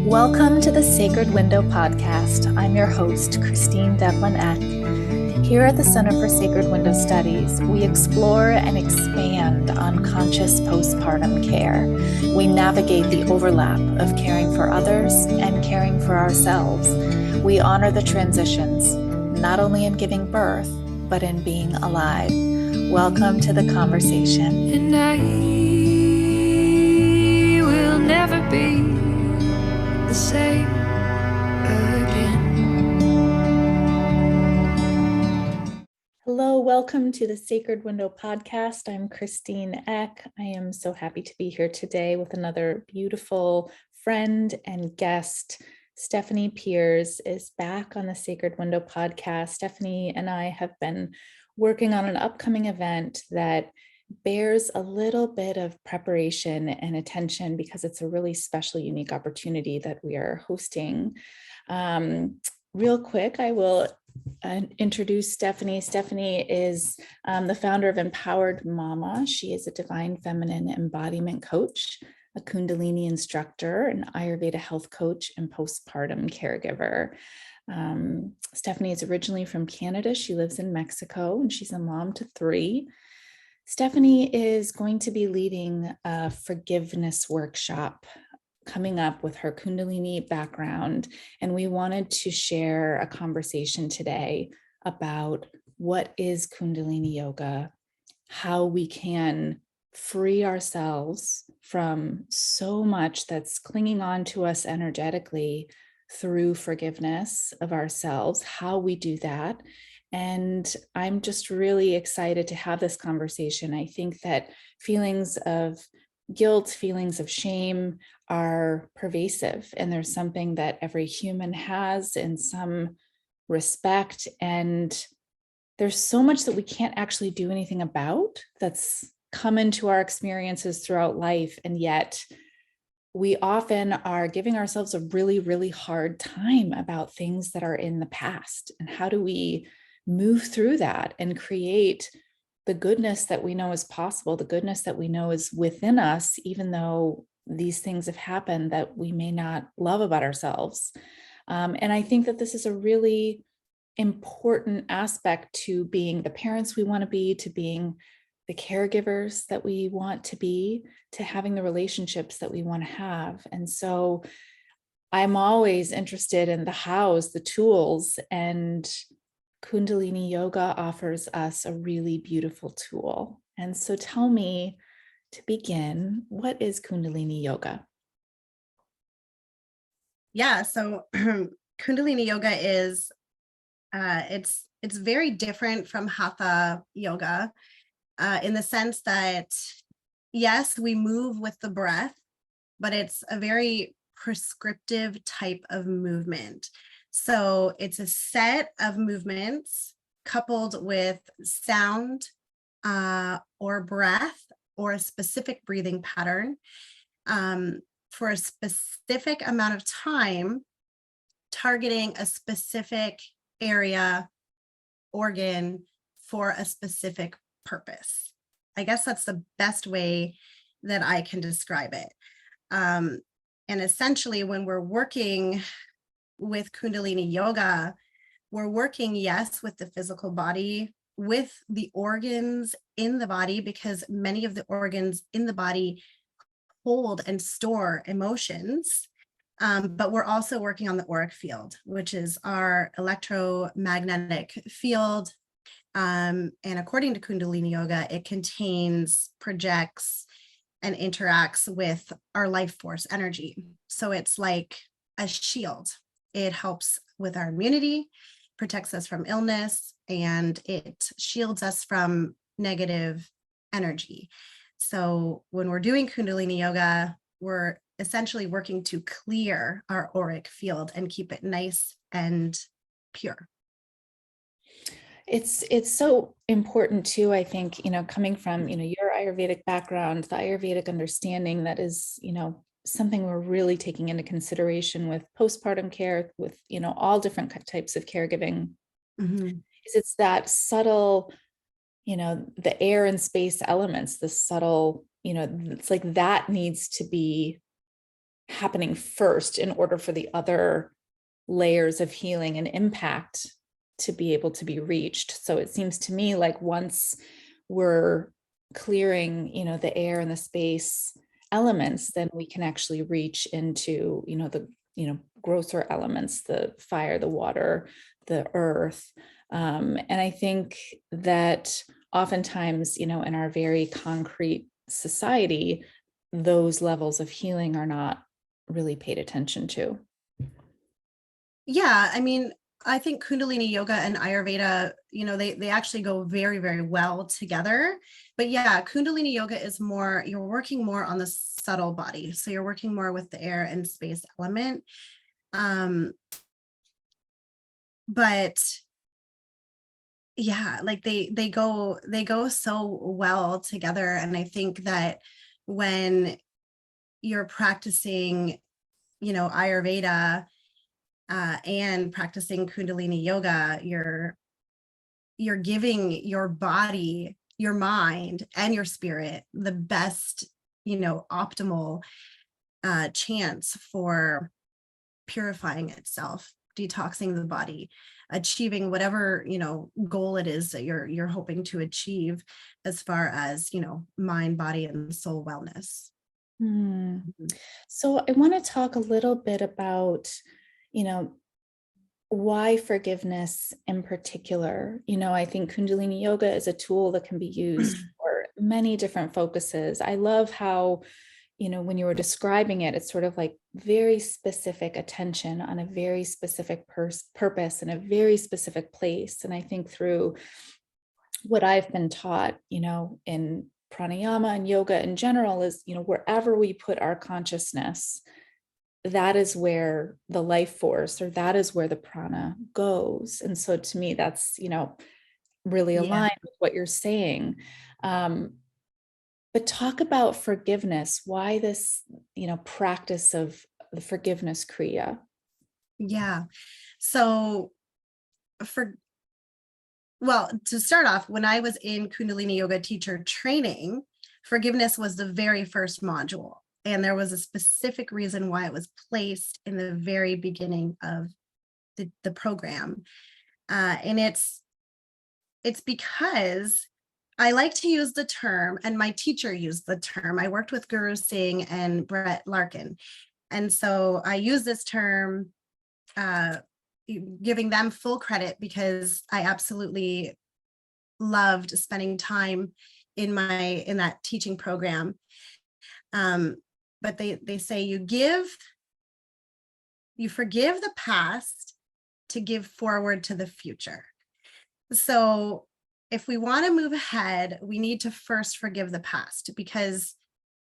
Welcome to the Sacred Window podcast. I'm your host, Christine Devlin Eck. Here at the Center for Sacred Window Studies, we explore and expand on conscious postpartum care. We navigate the overlap of caring for others and caring for ourselves. We honor the transitions, not only in giving birth, but in being alive. Welcome to the conversation. And I will never be the same again. Hello, welcome to the Sacred Window podcast. I'm Christine Eck. I am so happy to be here today with another beautiful friend and guest. Stephani Peers is back on the Sacred Window podcast. Stephani and I have been working on an upcoming event that bears a little bit of preparation and attention because it's a really special, unique opportunity that we are hosting. Real quick, I will introduce Stephani. Stephani is the founder of Empowered Mama. She is a divine feminine embodiment coach, a Kundalini instructor, an Ayurveda health coach, and postpartum caregiver. Stephani is originally from Canada. She lives in Mexico, and she's a mom to 3. Stephani is going to be leading a forgiveness workshop coming up with her Kundalini background. And we wanted to share a conversation today about what is Kundalini yoga, how we can free ourselves from so much that's clinging on to us energetically through forgiveness of ourselves, how we do that. And I'm just really excited to have this conversation. I think that feelings of guilt, feelings of shame are pervasive, and there's something that every human has in some respect. And there's so much that we can't actually do anything about that's come into our experiences throughout life. And yet we often are giving ourselves a really, really hard time about things that are in the past. And how do we move through that and create the goodness that we know is possible, the goodness that we know is within us, even though these things have happened that we may not love about ourselves. And I think that this is a really important aspect to being the parents we want to be, to being the caregivers that we want to be, to having the relationships that we want to have. And so I'm always interested in the hows, the tools, and Kundalini yoga offers us a really beautiful tool. And so tell me, to begin, what is Kundalini yoga? Yeah, so Kundalini yoga is it's very different from Hatha yoga in the sense that, yes, we move with the breath, but it's a very prescriptive type of movement. So it's a set of movements coupled with sound or breath or a specific breathing pattern for a specific amount of time, targeting a specific area, organ for a specific purpose. I guess that's the best way that I can describe it. And essentially, when we're working with Kundalini yoga, we're working, yes, with the physical body, with the organs in the body, because many of the organs in the body hold and store emotions. But we're also working on the auric field, which is our electromagnetic field. And according to Kundalini yoga, it contains, projects, and interacts with our life force energy. So it's like a shield. It helps with our immunity, protects us from illness, and it shields us from negative energy. So when we're doing Kundalini yoga, we're essentially working to clear our auric field and keep it nice and pure. It's so important too, I think, coming from, your Ayurvedic background, the Ayurvedic understanding that is, something we're really taking into consideration with postpartum care, with, all different types of caregiving, is it's that subtle, the air and space elements, the subtle, it's like that needs to be happening first in order for the other layers of healing and impact to be able to be reached. So it seems to me like once we're clearing, the air and the space elements, then we can actually reach into, the, grosser elements, the fire, the water, the earth. And I think that oftentimes, in our very concrete society, those levels of healing are not really paid attention to. Yeah, I mean, I think Kundalini yoga and Ayurveda, they actually go very, very well together. But yeah, Kundalini yoga is more, you're working more on the subtle body. So you're working more with the air and space element. But yeah, like they go so well together. And I think that when you're practicing, Ayurveda, and practicing Kundalini yoga, you're giving your body, your mind, and your spirit the best, optimal chance for purifying itself, detoxing the body, achieving whatever, goal it is that you're hoping to achieve as far as, mind, body, and soul wellness. So I want to talk a little bit about, why forgiveness in particular. I think Kundalini yoga is a tool that can be used for many different focuses. I love how, when you were describing it, it's sort of like very specific attention on a very specific purpose in a very specific place. And I think through what I've been taught, in pranayama and yoga in general is, wherever we put our consciousness, that is where the life force, or that is where the prana goes. And so to me, that's, really aligned with what you're saying. But talk about forgiveness. Why this, practice of the forgiveness kriya? Yeah. So to start off, when I was in Kundalini yoga teacher training, forgiveness was the very first module. And there was a specific reason why it was placed in the very beginning of the program. And it's because I like to use the term, and my teacher used the term. I worked with Guru Singh and Brett Larkin. And so I use this term, giving them full credit, because I absolutely loved spending time in that teaching program. But they say you forgive the past to give forward to the future. So if we want to move ahead, we need to first forgive the past, because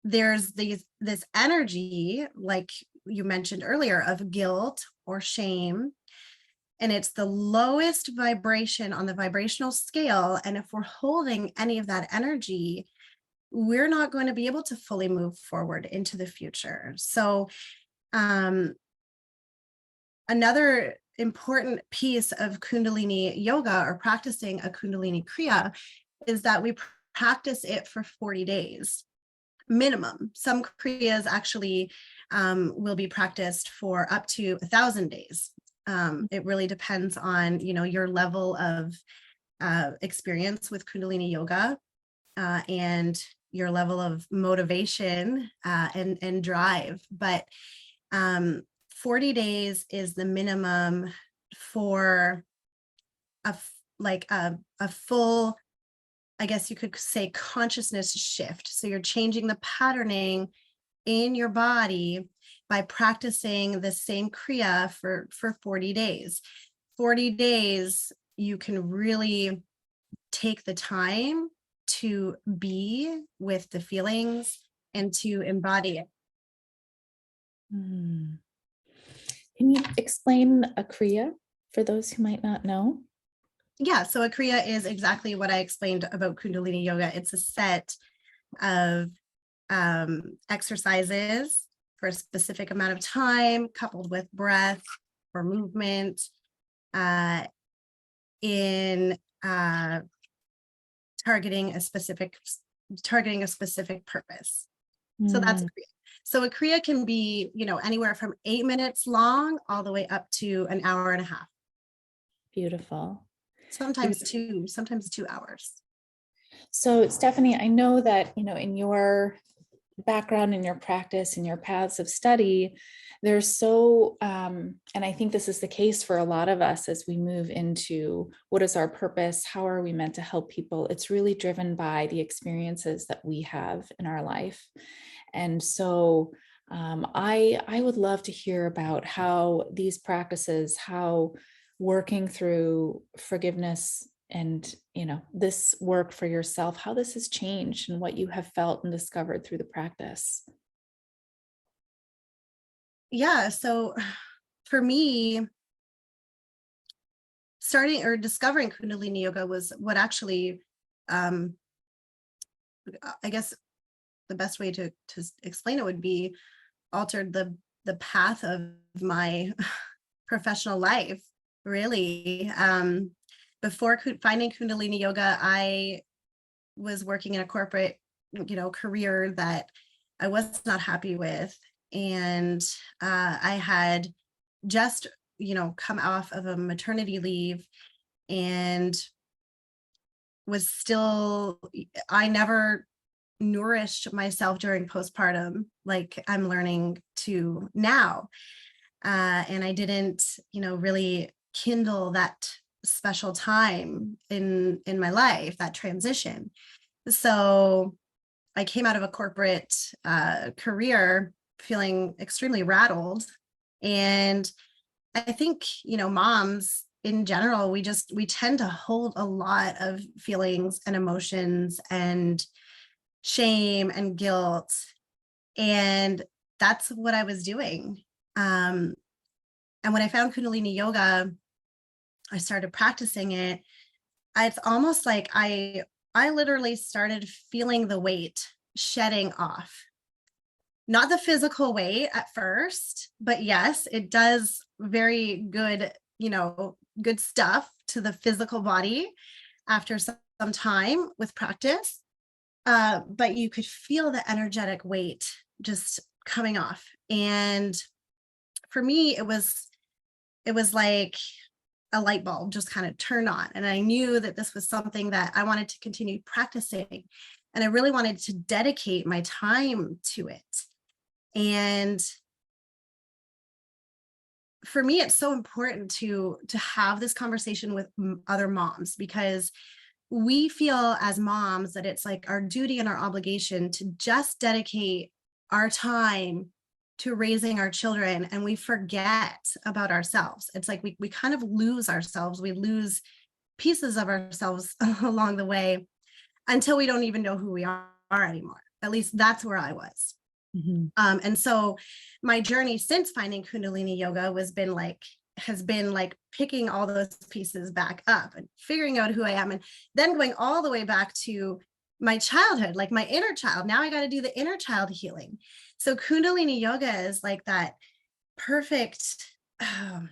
there's this energy, like you mentioned earlier, of guilt or shame. And it's the lowest vibration on the vibrational scale. And if we're holding any of that energy, we're not going to be able to fully move forward into the future. So another important piece of Kundalini yoga, or practicing a Kundalini Kriya, is that we practice it for 40 days minimum. Some Kriyas actually will be practiced for up to 1,000 days. It really depends on, your level of experience with Kundalini yoga, and your level of motivation and drive. But 40 days is the minimum for a full, I guess you could say, consciousness shift. So you're changing the patterning in your body by practicing the same Kriya for 40 days. 40 days, you can really take the time to be with the feelings and to embody it. Can you explain a Kriya for those who might not know? Yeah, so a Kriya is exactly what I explained about Kundalini yoga. It's a set of exercises for a specific amount of time, coupled with breath or movement, in targeting a specific purpose. So that's a Kriya. So a Kriya can be, anywhere from 8 minutes long all the way up to an hour and a half. Beautiful. Sometimes 2 hours. So, Stephanie, I know that, in your background, in your practice, in your paths of study, there's and I think this is the case for a lot of us as we move into what is our purpose, how are we meant to help people? It's really driven by the experiences that we have in our life. And so I would love to hear about how these practices, how working through forgiveness and this work for yourself, how this has changed and what you have felt and discovered through the practice. Yeah, so for me, starting or discovering Kundalini yoga was what actually, I guess the best way to explain it would be altered the path of my professional life, really. Before finding Kundalini yoga, I was working in a corporate, career that I was not happy with. And I had just, come off of a maternity leave and I never nourished myself during postpartum like I'm learning to now. And I didn't, really kindle that special time in my life, that transition. So I came out of a corporate career feeling extremely rattled. And I think, moms in general, we tend to hold a lot of feelings and emotions and shame and guilt. And that's what I was doing. And when I found Kundalini yoga, I started practicing it. It's almost like I literally started feeling the weight shedding off. Not the physical weight at first, but yes, it does very good, good stuff to the physical body after some time with practice. But you could feel the energetic weight just coming off. And for me, it was like a light bulb just kind of turned on. And I knew that this was something that I wanted to continue practicing. And I really wanted to dedicate my time to it. And for me, it's so important to have this conversation with other moms, because we feel as moms that it's like our duty and our obligation to just dedicate our time to raising our children, and we forget about ourselves. It's like we kind of lose ourselves. We lose pieces of ourselves along the way until we don't even know who we are anymore. At least that's where I was. Mm-hmm. And so my journey since finding Kundalini yoga has been like picking all those pieces back up and figuring out who I am, and then going all the way back to my childhood, like my inner child. Now I got to do the inner child healing. So Kundalini yoga is like that perfect, how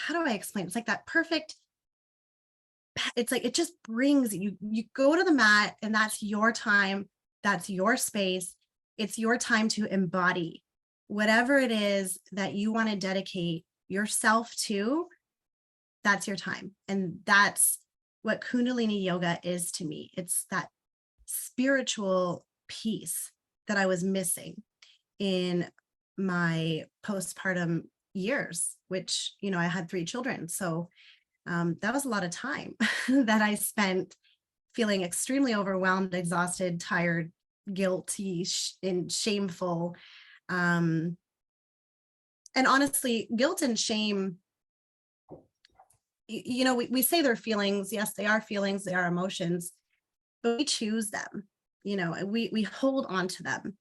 do I explain? It's like that perfect, it's like, it just brings you go to the mat, and that's your time. That's your space. It's your time to embody whatever it is that you want to dedicate yourself to. That's your time. And that's what Kundalini yoga is to me. It's that spiritual piece that I was missing in my postpartum years, which, I had 3 children. So that was a lot of time that I spent feeling extremely overwhelmed, exhausted, tired, guilty, and shameful. And honestly, guilt and shame, we say they're feelings. Yes, they are feelings. They are emotions, but we choose them. We hold on to them,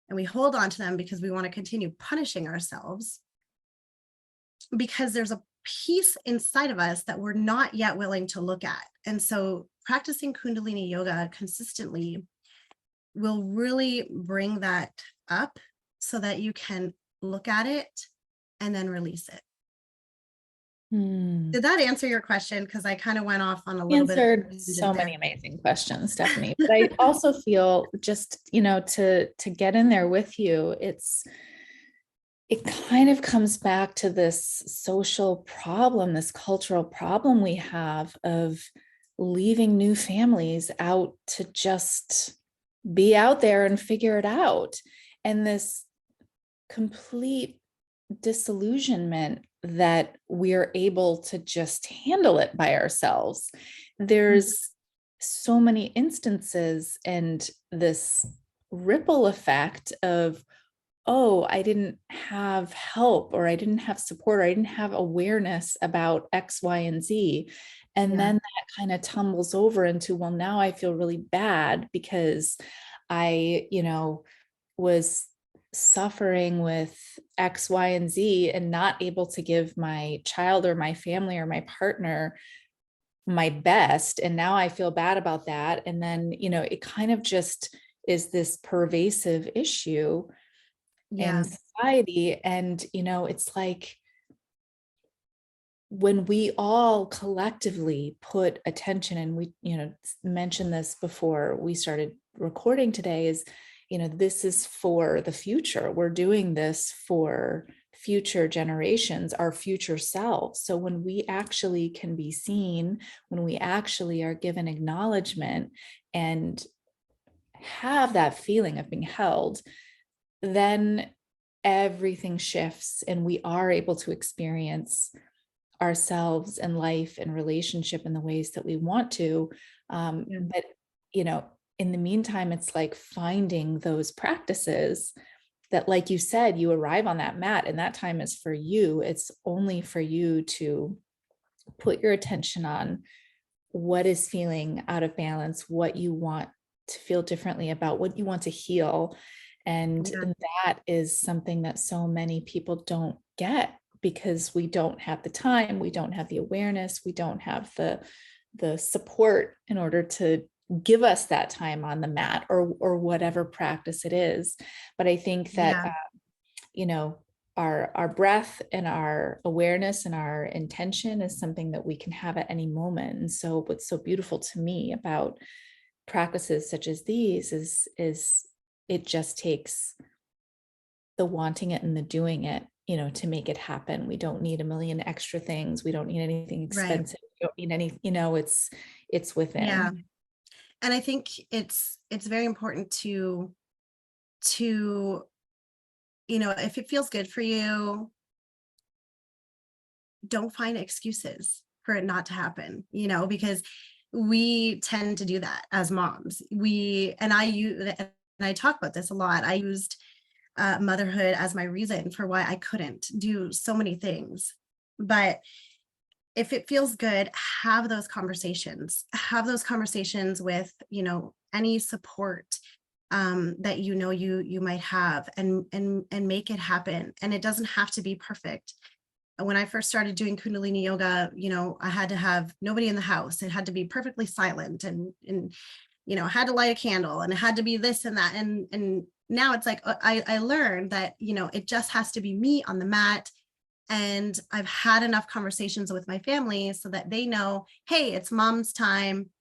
and we hold on to them because we want to continue punishing ourselves, because there's a piece inside of us that we're not yet willing to look at. And so practicing Kundalini yoga consistently will really bring that up so that you can look at it and then release it. Hmm. Did that answer your question? Because I kind of went off on a little bit of a Answered so tangent many there. amazing questions, Stephanie. But I also feel just, to get in there with you, it kind of comes back to this social problem, this cultural problem we have of leaving new families out to just be out there and figure it out. And this complete disillusionment that we're able to just handle it by ourselves. There's so many instances and this ripple effect of, oh, I didn't have help, or I didn't have support, or I didn't have awareness about X, Y, and Z. And Yeah. then that kind of tumbles over into, well, now I feel really bad because I, was suffering with X, Y, and Z and not able to give my child or my family or my partner my best. And now I feel bad about that. And then, it kind of just is this pervasive issue Yeah. in society. And, it's like when we all collectively put attention, and we, mentioned this before we started recording today, is, this is for the future. We're doing this for future generations, our future selves. So when we actually can be seen, when we actually are given acknowledgement and have that feeling of being held, then everything shifts and we are able to experience ourselves and life and relationship in the ways that we want to. But, in the meantime, it's like finding those practices that, like you said, you arrive on that mat and that time is for you. It's only for you to put your attention on what is feeling out of balance, what you want to feel differently about, what you want to heal. And Yeah. that is something that so many people don't get because we don't have the time, we don't have the awareness, we don't have the support in order to give us that time on the mat or whatever practice it is. But I think that Yeah. Our breath and our awareness and our intention is something that we can have at any moment. And so what's so beautiful to me about practices such as these is it just takes the wanting it and the doing it, to make it happen. We don't need a million extra things. We don't need anything Right. expensive. We don't need any, it's within. Yeah. And I think it's very important to, if it feels good for you, don't find excuses for it not to happen, because we tend to do that as moms. And I talk about this a lot. I used motherhood as my reason for why I couldn't do so many things. But if it feels good, have those conversations. Have those conversations with, any support that you might have, and make it happen. And it doesn't have to be perfect. When I first started doing Kundalini yoga, I had to have nobody in the house. It had to be perfectly silent, and I had to light a candle, and it had to be this and that. And now it's like, I learned that, it just has to be me on the mat. And I've had enough conversations with my family so that they know, hey, it's mom's time.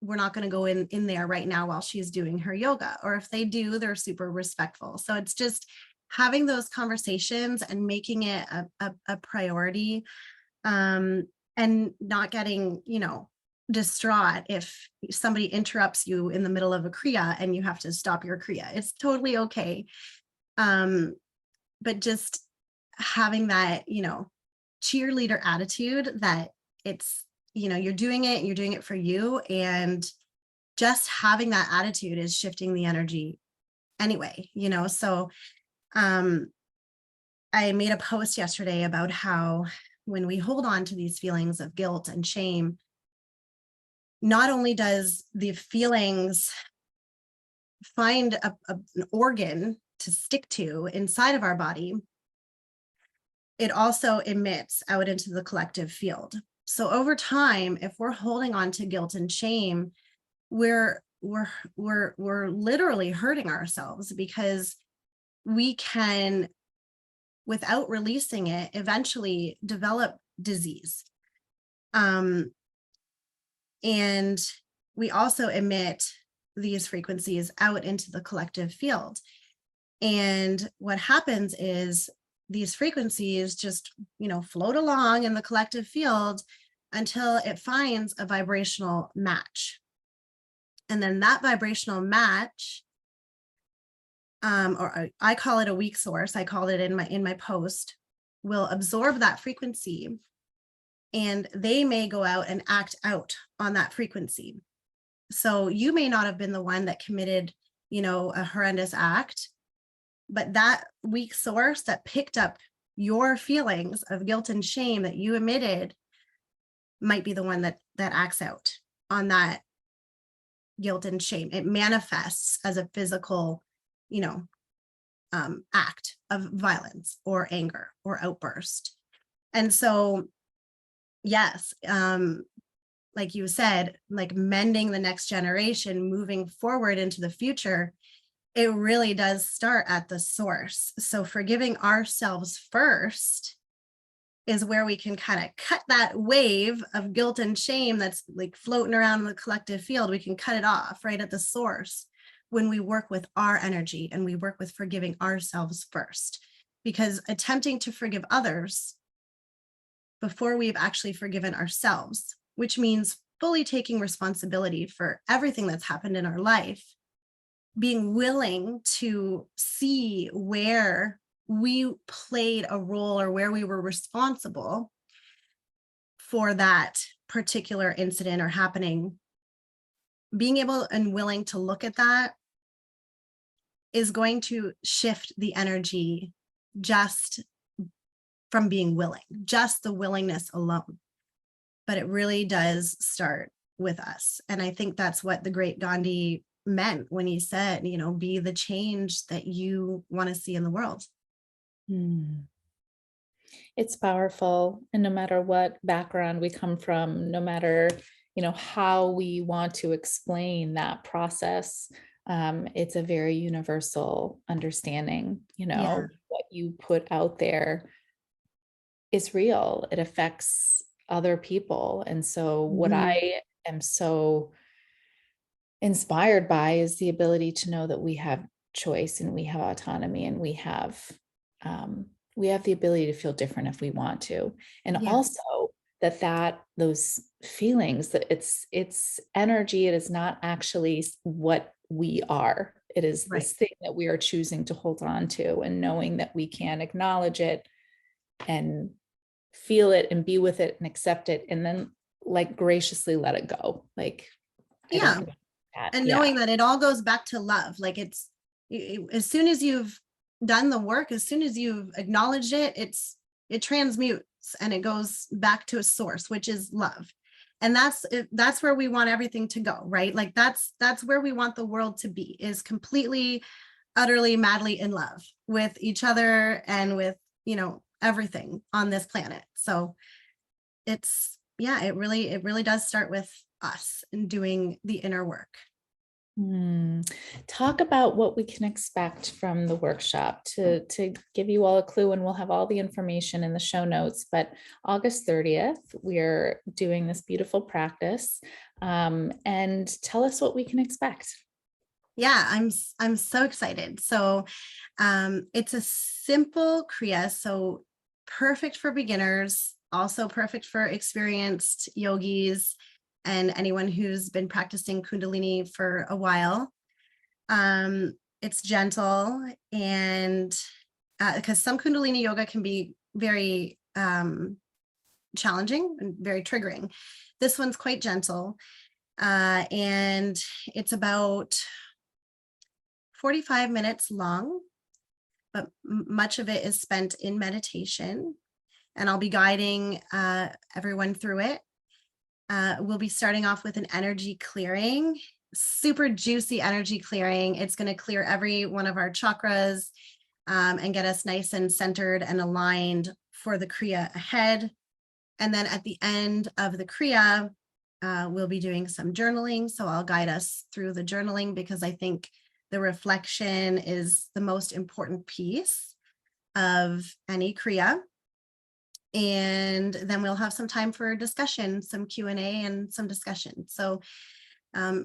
We're not going to go in there right now while she's doing her yoga. Or if they do, they're super respectful. So it's just having those conversations and making it a priority, and not getting, distraught if somebody interrupts you in the middle of a Kriya and you have to stop your Kriya. It's totally okay. But just having that, cheerleader attitude that it's, you're doing it for you. And just having that attitude is shifting the energy anyway, so I made a post yesterday about how when we hold on to these feelings of guilt and shame, not only does the feelings find an organ to stick to inside of our body, it also emits out into the collective field. So over time, if we're holding on to guilt and shame, we're literally hurting ourselves, because we can, without releasing it, eventually develop disease. And we also emit these frequencies out into the collective field. And what happens is these frequencies just, float along in the collective field until it finds a vibrational match. And then that vibrational match, or I call it a weak source, I called it in my post, will absorb that frequency, and they may go out and act out on that frequency. So you may not have been the one that committed, a horrendous act, but that weak source that picked up your feelings of guilt and shame that you emitted might be the one that acts out on that guilt and shame. It manifests as a physical, act of violence or anger or outburst. And so, yes, like you said, like mending the next generation, moving forward into the future, it really does start at the source. So forgiving ourselves first is where we can kind of cut that wave of guilt and shame that's like floating around in the collective field. We can cut it off right at the source when we work with our energy and we work with forgiving ourselves first. Because attempting to forgive others before we've actually forgiven ourselves, which means fully taking responsibility for everything that's happened in our life, being willing to see where we played a role or where we were responsible for that particular incident or happening, being able and willing to look at that is going to shift the energy just from being willing, just the willingness alone. But it really does start with us. And I think that's what the great Gandhi meant when he said, be the change that you want to see in the world. It's powerful. And no matter what background we come from, no matter, how we want to explain that process, it's a very universal understanding, what you put out there is real. It affects other people. And so what I am so inspired by is the ability to know that we have choice and we have autonomy and we have the ability to feel different if we want to. And also that those feelings, that it's energy, it is not actually what we are. It is this thing that we are choosing to hold on to, and knowing that we can acknowledge it and feel it and be with it and accept it, and then like graciously let it go. Like, and knowing that it all goes back to love. Like it's, as soon as you've done the work, as soon as you've acknowledged it, it transmutes and it goes back to a source, which is love. And that's where we want everything to go, right? Like that's where we want the world to be, is completely, utterly, madly in love with each other and with, everything on this planet. So it really does start with us and doing the inner work. Talk about what we can expect from the workshop to give you all a clue, and we'll have all the information in the show notes. But August 30th, we're doing this beautiful practice, and tell us what we can expect. Yeah, I'm so excited. So it's a simple Kriya, so perfect for beginners, also perfect for experienced yogis and anyone who's been practicing Kundalini for a while. It's gentle, and because some Kundalini yoga can be very challenging and very triggering. This one's quite gentle, and it's about 45 minutes long, but much of it is spent in meditation, and I'll be guiding everyone through it. We'll be starting off with an energy clearing, super juicy energy clearing. It's going to clear every one of our chakras and get us nice and centered and aligned for the Kriya ahead. And then at the end of the Kriya, we'll be doing some journaling. So I'll guide us through the journaling, because I think the reflection is the most important piece of any Kriya. and then we'll have some time for discussion, some Q&A and some discussion. So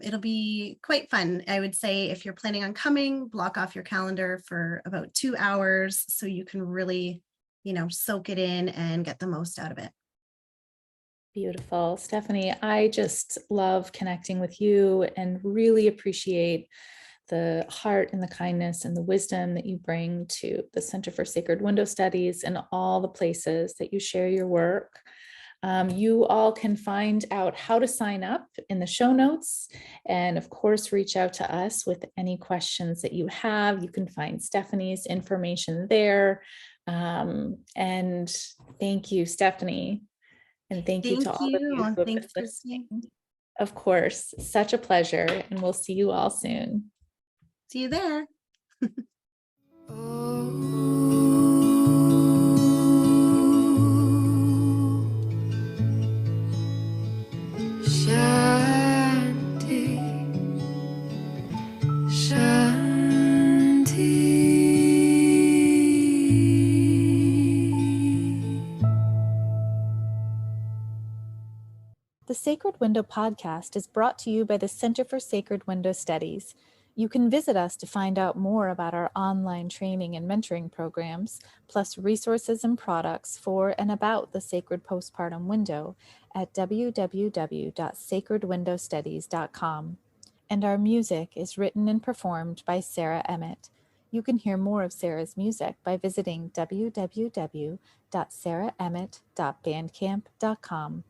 it'll be quite fun. I would say if you're planning on coming, block off your calendar for about 2 hours so you can really, soak it in and get the most out of it. Beautiful. Stephani, I just love connecting with you and really appreciate the heart and the kindness and the wisdom that you bring to the Center for Sacred Window Studies and all the places that you share your work. You all can find out how to sign up in the show notes, and of course, reach out to us with any questions that you have. You can find Stephani's information there. And thank you, Stephani. And thank you to all of you who have been Thanks, listening. Christine. Of course, such a pleasure, and we'll see you all soon. See you there. Shanti, Shanti. The Sacred Window podcast is brought to you by the Center for Sacred Window Studies. You can visit us to find out more about our online training and mentoring programs, plus resources and products for and about the sacred postpartum window at www.sacredwindowstudies.com. And our music is written and performed by Sarah Emmett. You can hear more of Sarah's music by visiting www.sarahemmett.bandcamp.com.